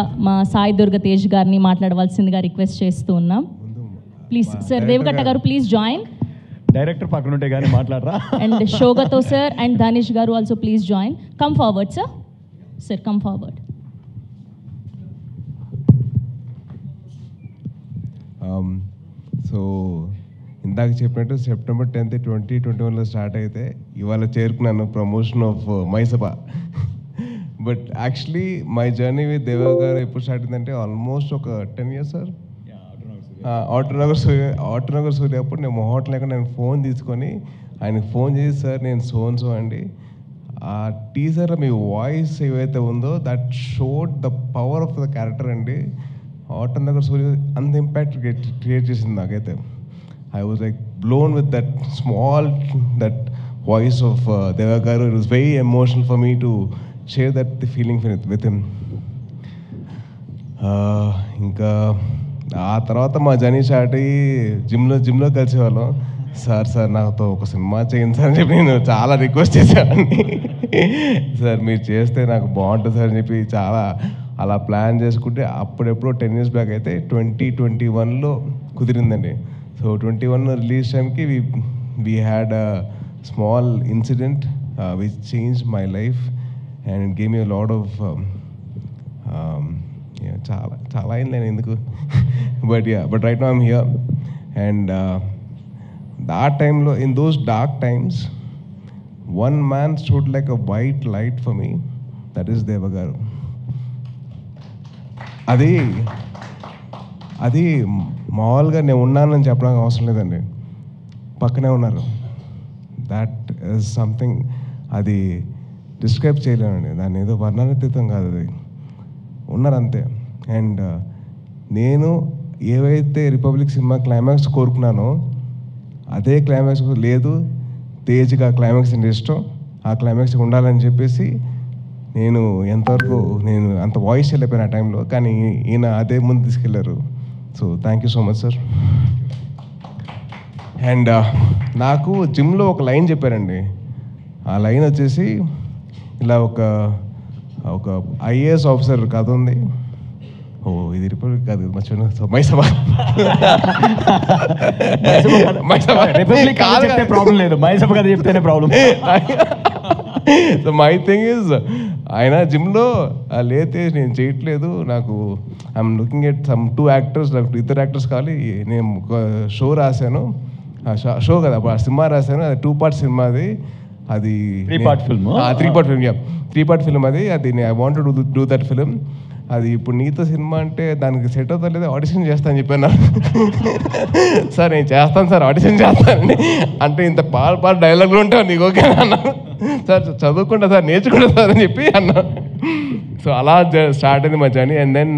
మా సాయి దుర్గ తేజ్ గారిని మాట్లాడవలసిందిగా రిక్వెస్ట్ చేస్తూ ఉన్నాం. ప్లీజ్ సార్ దేవగట్ట గారు ప్లీజ్ జాయిన్. డైరెక్టర్ పక్కన ఉంటే కానీ మాట్లాడరా. అండ్ షోగతో సార్ అండ్ ధనిష్ గారు also please join. Come forward sir. Sir come forward. So ఇందాక చెప్పినట్టు సెప్టెంబర్ 10th 2021లో స్టార్ట్ అయితే ఇవాళ చేరుకున్నాను promotion of MySabha. But actually my journey with Deva గారు ఎప్పుడు స్టార్ట్ అయిందంటే ఆల్మోస్ట్ ఒక 10 years సార్. ఆటోనగర్ సూర్య అప్పుడు నేను మొహోట్ లేక నేను ఫోన్ తీసుకొని ఆయనకు ఫోన్ చేసి సార్ నేను సో అండి ఆ టీజర్ మీ వాయిస్ ఏవైతే ఉందో that showed the power of the character అండి. ఆటోనగర్ సూర్య అంత ఇంపాక్ట్ క్రియేట్ చేసింది నాకైతే. I was like blown with that voice of Deva Garu. It was very emotional for me to share that the feeling with him. ఇంకా ఆ తర్వాత మా journey start అయ్యి జిమ్లో కలిసేవాళ్ళం. సార్ నాతో ఒక సినిమా చేయండి సార్ అని చెప్పి నేను చాలా రిక్వెస్ట్ చేసేవాడిని. సార్ మీరు చేస్తే నాకు బాగుంటుంది సార్ అని చెప్పి చాలా అలా ప్లాన్ చేసుకుంటే అప్పుడెప్పుడో 10 years బ్యాక్ అయితే 2021లో కుదిరిందండి. So 21 release time ki we had a small incident which changed my life and it gave me a lot of chala aindleni enduku but right now I'm here and that time lo in those dark times one man stood like a white light for me, that is Deva Garu. అది మామూలుగా నేను ఉన్నానని చెప్పడానికి అవసరం లేదండి, పక్కనే ఉన్నారు. That is something, అది డిస్క్రైబ్ చేయలేనండి, దాన్ని ఏదో వర్ణనాతీతం కాదు, అది ఉన్నారంతే. అండ్ నేను ఏవైతే రిపబ్లిక్ సినిమా క్లైమాక్స్ కోరుకున్నానో అదే క్లైమాక్స్ లేదు, తేజ్గా క్లైమాక్స్ అంటే ఇష్టం, ఆ క్లైమాక్స్ ఉండాలని చెప్పేసి నేను ఎంతవరకు నేను అంత వాయిస్ వెళ్ళిపోయాను ఆ టైంలో, కానీ ఈయన అదే ముందు తీసుకెళ్ళారు. So thank you so much sir. And నాకు జిమ్లో ఒక లైన్ చెప్పారండి. ఆ లైన్ వచ్చేసి ఇలా ఒక ఐఏఎస్ ఆఫీసర్ కథ ఉంది. ఓ ఇది రిపబ్లిక్ కాదు మర్చిపోయినా. సో మైసభ రిపబ్లిక్ చెప్తే ప్రాబ్లం లేదు, మైసభ కథ చెప్తేనే problem. So my thing is ఆయన జిమ్లో లేతే నేను చేయట్లేదు, నాకు I'm looking at some 2 actors, నాకు 2 actors కావాలి. నేను ఒక షో రాశాను, షో కదా సినిమా రాశాను, అది 2 part సినిమా, అది 3 part film. 3 part film అది I want to do that film. అది ఇప్పుడు నీతో సినిమా అంటే దానికి సెట్ అవుతా లేదా, ఆడిషన్ చేస్తాను చెప్పాను. సార్ నేను చేస్తాను సార్, ఆడిషన్ చేస్తానండి అంటే ఇంత పాట డైలాగులు ఉంటావు నీకు ఓకే అన్నా. సార్ చదువుకుంటా సార్, నేర్చుకుంటా సార్ అని చెప్పి అన్నా. సో అలా స్టార్ట్ అయింది మా journey. And then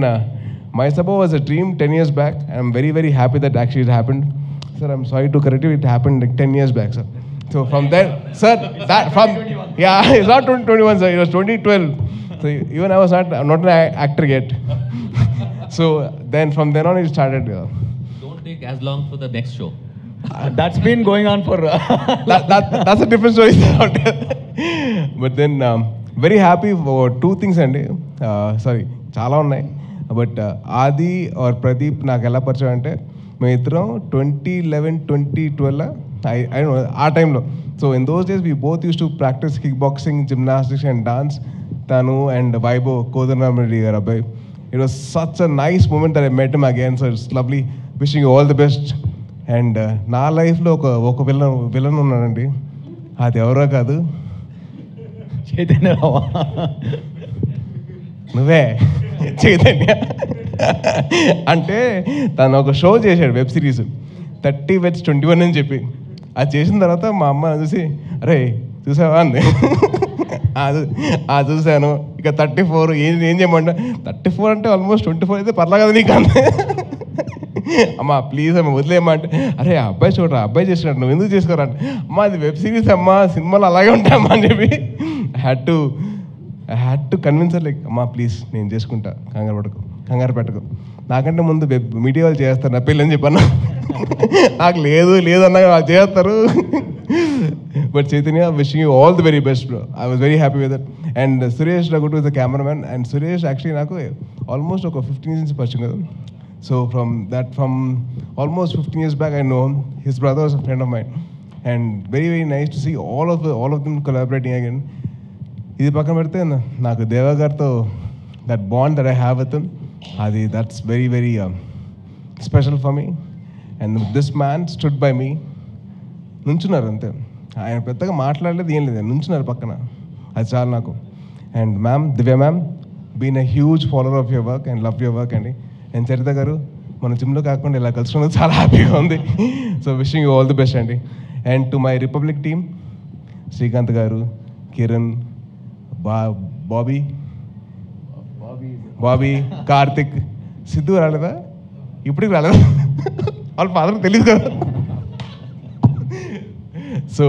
MySabha was a dream 10 years back. I'm very very happy that actually it happened. Sir, I'm sorry to correct you, it happened like 10 years back, sir. So from there, sir, it's not 2021, sir, it was 2012. So even I was not an actor yet. So then from then on it started. Don't take as long for the next show. That's been going on for... that's a different story. But then very happy for 2 things అండి. Sorry చాలా ఉన్నాయి. But ఆది are Pradeep నాకు ఎలా పరిచయం అంటే మేము ఇద్దరం 2011-2012 I don't know ఆ టైంలో. So in those days we both use to practice kick boxing, gymnastics and dance. తను అండ్ వైభవ్ కోదండరామిరెడ్డి గారు అబ్బాయి. It was such a nice moment that I met him again. So it's lovely, wishing you all the best. And నా లైఫ్లో ఒక villain ఉన్నాడండి, అది ఎవరో కాదు, చైతన్య. నువ్వే చైతన్య. అంటే తను ఒక షో చేశాడు, వెబ్ సిరీస్ 30 Weds 21 అని చెప్పి. అది చేసిన తర్వాత మా అమ్మ చూసి అరే చూసావా అంది. చూశాను. ఇక 34 ఏం చేయమంట. 34 అంటే ఆల్మోస్ట్ 24 అయితే పర్లా కదా నీకు అంతే. అమ్మ ప్లీజ్ అమ్మ వదిలేయమంటే, అరే ఆ అబ్బాయి చూడరా, అబ్బాయి చేసినట్టు నువ్వు ఎందుకు చేసుకోరా అంటే, అమ్మ అది వెబ్ సిరీస్ అమ్మ, సినిమాలు అలాగే ఉంటాయమ్మా అని చెప్పి I had to convince like అమ్మా ప్లీజ్ నేను చేసుకుంటా, కంగారు పెట్టకు, నాకంటే ముందు మీడియా వాళ్ళు చేస్తారు నా పెళ్ళి అని చెప్పన్నా. నాకు లేదు అన్నా వాళ్ళు చేస్తారు. But Chaitanya, wishing you all the very best, bro. I was very happy with it. And Suresh Ragutu is the cameraman. And Suresh actually నాకు almost ఒక 15 years పరిచయం కదా. So from almost 15 years back, I know him. His brother was a friend of mine. And very, very nice to see all of them collaborating again. ఇది పక్కన పెడితే నాకు దేవా గారితో that bond that I have with him, that's very, very special for me. And this man stood by me. నుంచున్నారు అంతే, ఆయన పెద్దగా మాట్లాడలేదు, ఏం లేదు, నుంచున్నారు పక్కన, అది చాలు నాకు. And ma'am, Divya ma'am, been a huge follower of your work and love your work అండి. అండ్ చరిత గారు, మన జిమ్లో కాకుండా ఇలా కలుసుకున్నది చాలా హ్యాపీగా ఉంది. So wishing you all the best అండి. And to my republic team, Srikanth గారు, కిరణ్, బాబీ, కార్తిక్, సిద్ధు రాలేదా, ఇప్పటికి రాలేదా, వాళ్ళ ఫాదర్ తెలియదు కదా. So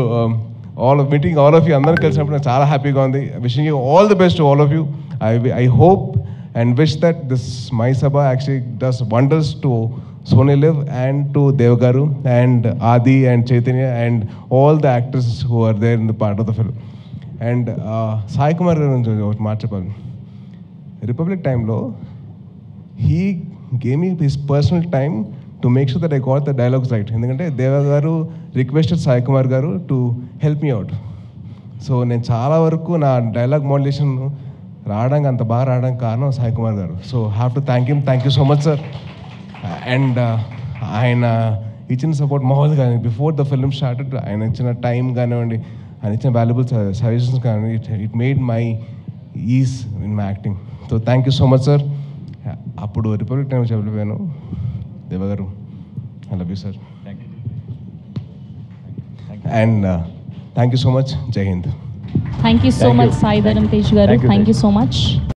meeting all of you అందరూ కలిసినప్పుడు నాకు చాలా హ్యాపీగా ఉంది. Wishing you all the best to all of you. I hope and wish that this my Sabha actually does wonders to Sony Live and to Dev Garu and Adi and Chaitanya and all the actors who are there in the part of the film. And Sai Kumar garu మాట చెప్పాలి. Republic టైంలో he gave me his personal time to make sure that I got the dialogues right. ఎందుకంటే దేవ గారు requested Sai Kumar గారు to help me out. So నేను చాలా వరకు నా డైలాగ్ మోడ్యులేషన్ రావడానికి, అంత బాగా రావడానికి కారణం సాయి కుమార్ గారు. So have to thank you so much sir. And ఆయన ఇచ్చిన సపోర్ట్ మామూలుగా బిఫోర్ ద ఫిల్మ్ స్టార్టెడ్, ఆయన ఇచ్చిన టైం కానివ్వండి, ఆయన ఇచ్చిన వాల్యుబుల్ సజెషన్స్ కానివ్వండి, it made my is in my acting. So thank you so much sir. అప్పుడు రిపబ్లిక్ టైం చెప్పలేను, దేవగారు, I love you sir. And thank you so much. జై Hind. Thank you so much, Sai Dharam Tej garu. Thank you so much.